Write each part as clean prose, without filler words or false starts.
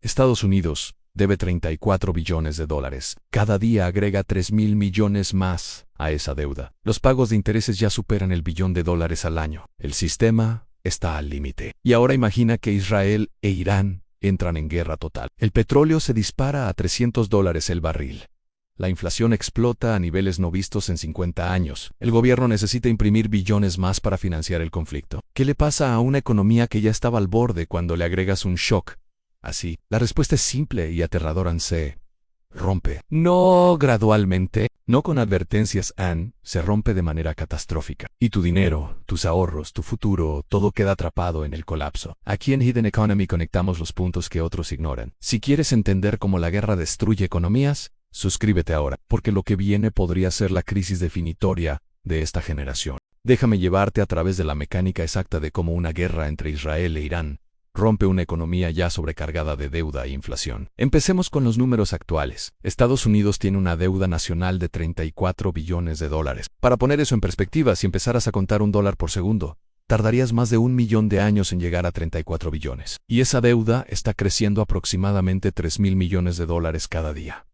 Estados Unidos debe 34 billones de dólares. Cada día agrega 3.000 millones más a esa deuda. Los pagos de intereses ya superan el billón de dólares al año. El sistema está al límite. Y ahora imagina que Israel e Irán entran en guerra total. El petróleo se dispara a $300 el barril. La inflación explota a niveles no vistos en 50 años. El gobierno necesita imprimir billones más para financiar el conflicto. ¿Qué le pasa a una economía que ya estaba al borde cuando le agregas un shock así? La respuesta es simple y aterradora: se rompe. No gradualmente, no con advertencias, se rompe de manera catastrófica. Y tu dinero, tus ahorros, tu futuro, todo queda atrapado en el colapso. Aquí en Hidden Economy conectamos los puntos que otros ignoran. Si quieres entender cómo la guerra destruye economías, suscríbete ahora, porque lo que viene podría ser la crisis definitoria de esta generación. Déjame llevarte a través de la mecánica exacta de cómo una guerra entre Israel e Irán rompe una economía ya sobrecargada de deuda e inflación. Empecemos con los números actuales. Estados Unidos tiene una deuda nacional de 34 billones de dólares. Para poner eso en perspectiva, si empezaras a contar $1 por segundo, tardarías más de 1 millón de años en llegar a 34 billones. Y esa deuda está creciendo aproximadamente 3.000 millones de dólares cada día.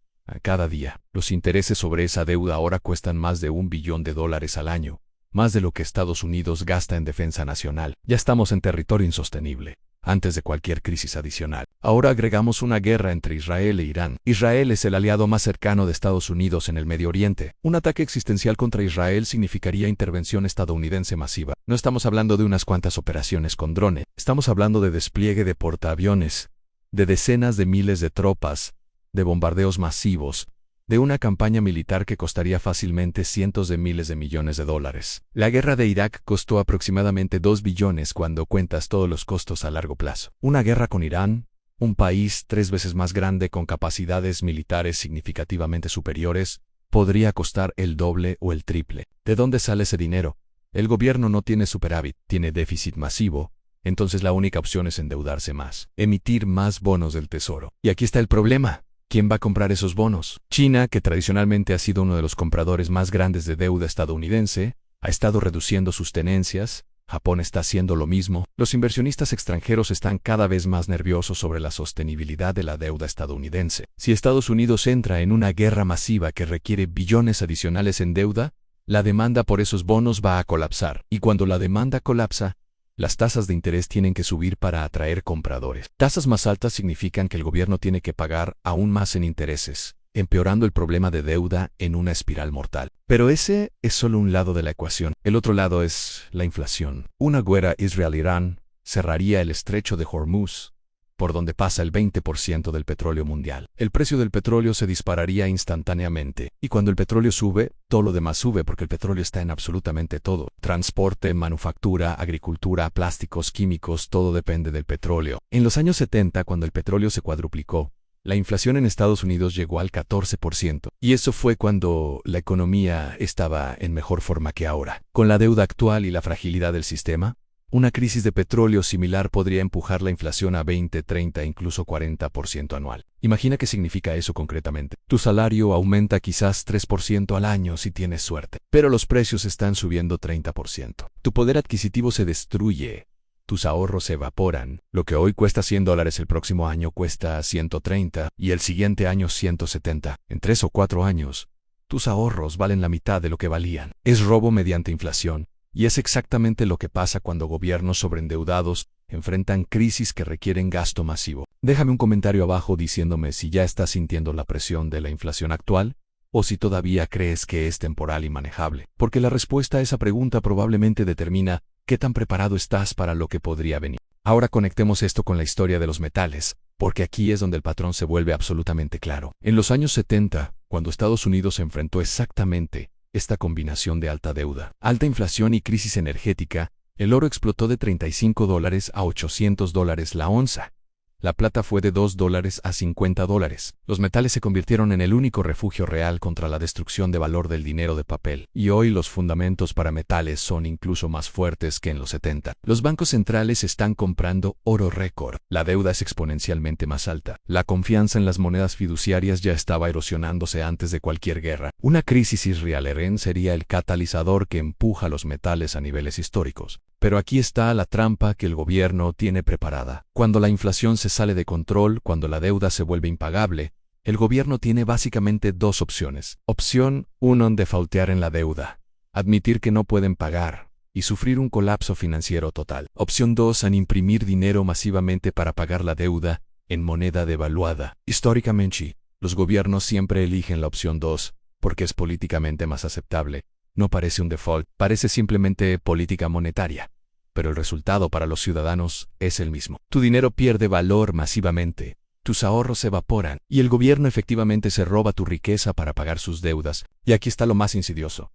Cada día. Los intereses sobre esa deuda ahora cuestan más de $1 billón al año, más de lo que Estados Unidos gasta en defensa nacional. Ya estamos en territorio insostenible, antes de cualquier crisis adicional. Ahora agregamos una guerra entre Israel e Irán. Israel es el aliado más cercano de Estados Unidos en el Medio Oriente. Un ataque existencial contra Israel significaría intervención estadounidense masiva. No estamos hablando de unas cuantas operaciones con drone, estamos hablando de despliegue de portaaviones, de decenas de miles de tropas, de bombardeos masivos, de una campaña militar que costaría fácilmente cientos de miles de millones de dólares. La guerra de Irak costó aproximadamente 2 billones cuando cuentas todos los costos a largo plazo. Una guerra con Irán, un país 3 veces más grande con capacidades militares significativamente superiores, podría costar el doble o el triple. ¿De dónde sale ese dinero? El gobierno no tiene superávit, tiene déficit masivo. Entonces la única opción es endeudarse más, emitir más bonos del tesoro. Y aquí está el problema. ¿Quién va a comprar esos bonos? China, que tradicionalmente ha sido uno de los compradores más grandes de deuda estadounidense, ha estado reduciendo sus tenencias. Japón está haciendo lo mismo. Los inversionistas extranjeros están cada vez más nerviosos sobre la sostenibilidad de la deuda estadounidense. Si Estados Unidos entra en una guerra masiva que requiere billones adicionales en deuda, la demanda por esos bonos va a colapsar. Y cuando la demanda colapsa, las tasas de interés tienen que subir para atraer compradores. Tasas más altas significan que el gobierno tiene que pagar aún más en intereses, empeorando el problema de deuda en una espiral mortal. Pero ese es solo un lado de la ecuación. El otro lado es la inflación. Una guerra Israel-Irán cerraría el estrecho de Hormuz, por donde pasa el 20% del petróleo mundial. El precio del petróleo se dispararía instantáneamente. Y cuando el petróleo sube, todo lo demás sube porque el petróleo está en absolutamente todo. Transporte, manufactura, agricultura, plásticos, químicos, todo depende del petróleo. En los años 70, cuando el petróleo se cuadruplicó, la inflación en Estados Unidos llegó al 14%. Y eso fue cuando la economía estaba en mejor forma que ahora. Con la deuda actual y la fragilidad del sistema, una crisis de petróleo similar podría empujar la inflación a 20, 30, incluso 40% anual. Imagina qué significa eso concretamente. Tu salario aumenta quizás 3% al año si tienes suerte, pero los precios están subiendo 30%. Tu poder adquisitivo se destruye. Tus ahorros se evaporan. Lo que hoy cuesta $100 el próximo año cuesta 130 y el siguiente año 170. En 3 o 4 años, tus ahorros valen la mitad de lo que valían. Es robo mediante inflación. Y es exactamente lo que pasa cuando gobiernos sobreendeudados enfrentan crisis que requieren gasto masivo. Déjame un comentario abajo diciéndome si ya estás sintiendo la presión de la inflación actual o si todavía crees que es temporal y manejable. Porque la respuesta a esa pregunta probablemente determina qué tan preparado estás para lo que podría venir. Ahora conectemos esto con la historia de los metales, porque aquí es donde el patrón se vuelve absolutamente claro. En los años 70, cuando Estados Unidos se enfrentó exactamente esta combinación de alta deuda, alta inflación y crisis energética, el oro explotó de $35 a $800 la onza. La plata fue de $2 a $50. Los metales se convirtieron en el único refugio real contra la destrucción de valor del dinero de papel. Y hoy los fundamentos para metales son incluso más fuertes que en los 70. Los bancos centrales están comprando oro récord. La deuda es exponencialmente más alta. La confianza en las monedas fiduciarias ya estaba erosionándose antes de cualquier guerra. Una crisis israelí sería el catalizador que empuja los metales a niveles históricos. Pero aquí está la trampa que el gobierno tiene preparada. Cuando la inflación se sale de control, cuando la deuda se vuelve impagable, el gobierno tiene básicamente dos opciones. Opción 1, defaultear en la deuda, admitir que no pueden pagar y sufrir un colapso financiero total. Opción 2, imprimir dinero masivamente para pagar la deuda en moneda devaluada. Históricamente, los gobiernos siempre eligen la opción 2 porque es políticamente más aceptable. No parece un default, parece simplemente política monetaria. Pero el resultado para los ciudadanos es el mismo. Tu dinero pierde valor masivamente, tus ahorros se evaporan y el gobierno efectivamente se roba tu riqueza para pagar sus deudas. Y aquí está lo más insidioso.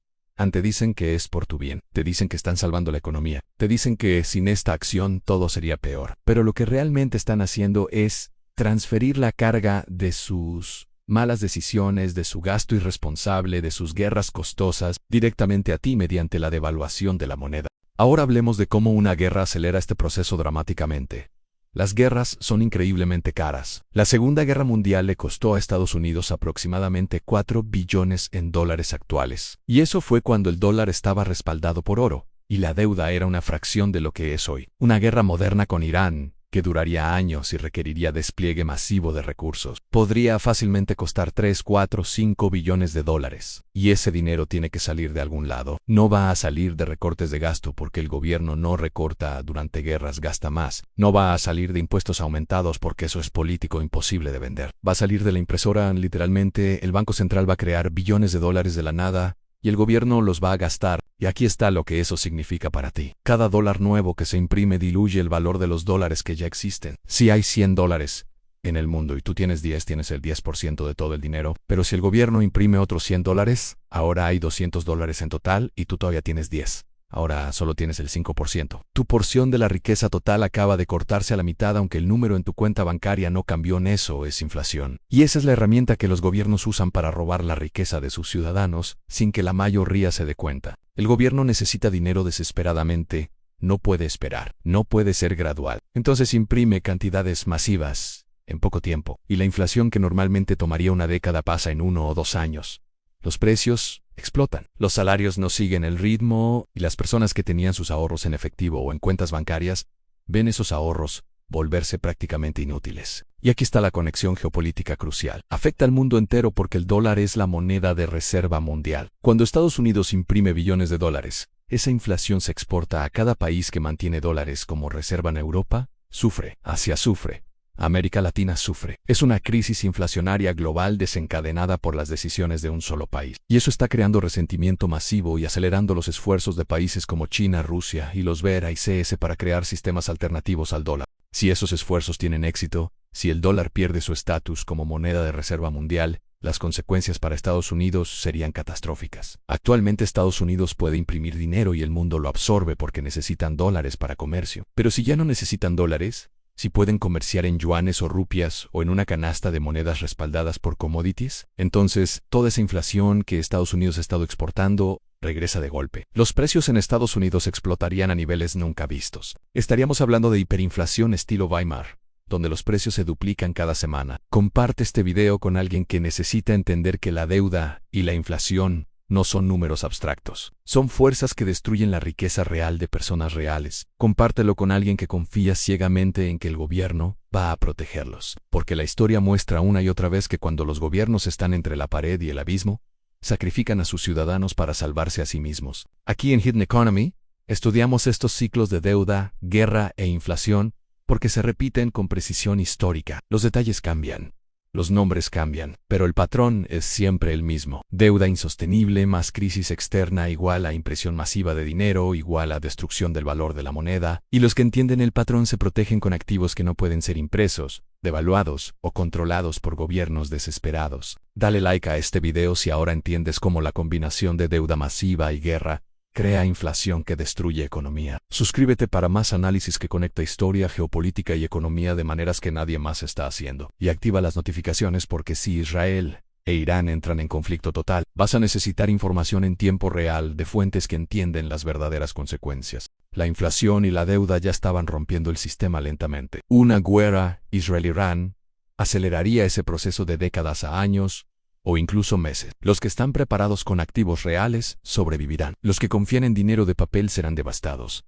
Te dicen que es por tu bien, te dicen que están salvando la economía, te dicen que sin esta acción todo sería peor. Pero lo que realmente están haciendo es transferir la carga de sus malas decisiones, de su gasto irresponsable, de sus guerras costosas, directamente a ti mediante la devaluación de la moneda. Ahora hablemos de cómo una guerra acelera este proceso dramáticamente. Las guerras son increíblemente caras. La Segunda Guerra Mundial le costó a Estados Unidos aproximadamente 4 billones en dólares actuales. Y eso fue cuando el dólar estaba respaldado por oro, y la deuda era una fracción de lo que es hoy. Una guerra moderna con Irán, que duraría años y requeriría despliegue masivo de recursos, podría fácilmente costar 3, 4, 5 billones de dólares. Y ese dinero tiene que salir de algún lado. No va a salir de recortes de gasto porque el gobierno no recorta durante guerras, gasta más. No va a salir de impuestos aumentados porque eso es político imposible de vender. Va a salir de la impresora, literalmente, el Banco Central va a crear billones de dólares de la nada y el gobierno los va a gastar. Y aquí está lo que eso significa para ti. Cada dólar nuevo que se imprime diluye el valor de los dólares que ya existen. Si hay 100 dólares en el mundo y tú tienes 10, tienes el 10% de todo el dinero. Pero si el gobierno imprime otros 100 dólares, ahora hay 200 dólares en total y tú todavía tienes 10. Ahora solo tienes el 5%. Tu porción de la riqueza total acaba de cortarse a la mitad aunque el número en tu cuenta bancaria no cambió. En eso es inflación. Y esa es la herramienta que los gobiernos usan para robar la riqueza de sus ciudadanos sin que la mayoría se dé cuenta. El gobierno necesita dinero desesperadamente. No puede esperar. No puede ser gradual. Entonces imprime cantidades masivas en poco tiempo. Y la inflación que normalmente tomaría una década pasa en 1 o 2 años. Los precios explotan. Los salarios no siguen el ritmo y las personas que tenían sus ahorros en efectivo o en cuentas bancarias ven esos ahorros volverse prácticamente inútiles. Y aquí está la conexión geopolítica crucial. Afecta al mundo entero porque el dólar es la moneda de reserva mundial. Cuando Estados Unidos imprime billones de dólares, esa inflación se exporta a cada país que mantiene dólares como reserva. En Europa, sufre. Asia sufre. América Latina sufre. Es una crisis inflacionaria global desencadenada por las decisiones de un solo país. Y eso está creando resentimiento masivo y acelerando los esfuerzos de países como China, Rusia y los BRICS y CS para crear sistemas alternativos al dólar. Si esos esfuerzos tienen éxito, si el dólar pierde su estatus como moneda de reserva mundial, las consecuencias para Estados Unidos serían catastróficas. Actualmente Estados Unidos puede imprimir dinero y el mundo lo absorbe porque necesitan dólares para comercio. Pero si ya no necesitan dólares, si pueden comerciar en yuanes o rupias o en una canasta de monedas respaldadas por commodities, entonces toda esa inflación que Estados Unidos ha estado exportando regresa de golpe. Los precios en Estados Unidos explotarían a niveles nunca vistos. Estaríamos hablando de hiperinflación estilo Weimar, donde los precios se duplican cada semana. Comparte este video con alguien que necesita entender que la deuda y la inflación no son números abstractos. Son fuerzas que destruyen la riqueza real de personas reales. Compártelo con alguien que confía ciegamente en que el gobierno va a protegerlos. Porque la historia muestra una y otra vez que cuando los gobiernos están entre la pared y el abismo, sacrifican a sus ciudadanos para salvarse a sí mismos. Aquí en Hidden Economy, estudiamos estos ciclos de deuda, guerra e inflación porque se repiten con precisión histórica. Los detalles cambian. Los nombres cambian, pero el patrón es siempre el mismo. Deuda insostenible más crisis externa igual a impresión masiva de dinero igual a destrucción del valor de la moneda, y los que entienden el patrón se protegen con activos que no pueden ser impresos, devaluados o controlados por gobiernos desesperados. Dale like a este video si ahora entiendes cómo la combinación de deuda masiva y guerra crea inflación que destruye economía. Suscríbete para más análisis que conecta historia, geopolítica y economía de maneras que nadie más está haciendo. Y activa las notificaciones porque si Israel e Irán entran en conflicto total, vas a necesitar información en tiempo real de fuentes que entienden las verdaderas consecuencias. La inflación y la deuda ya estaban rompiendo el sistema lentamente. Una guerra Israel-Irán aceleraría ese proceso de décadas a años, o incluso meses. Los que están preparados con activos reales sobrevivirán. Los que confían en dinero de papel serán devastados.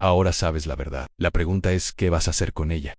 Ahora sabes la verdad. La pregunta es, ¿qué vas a hacer con ella?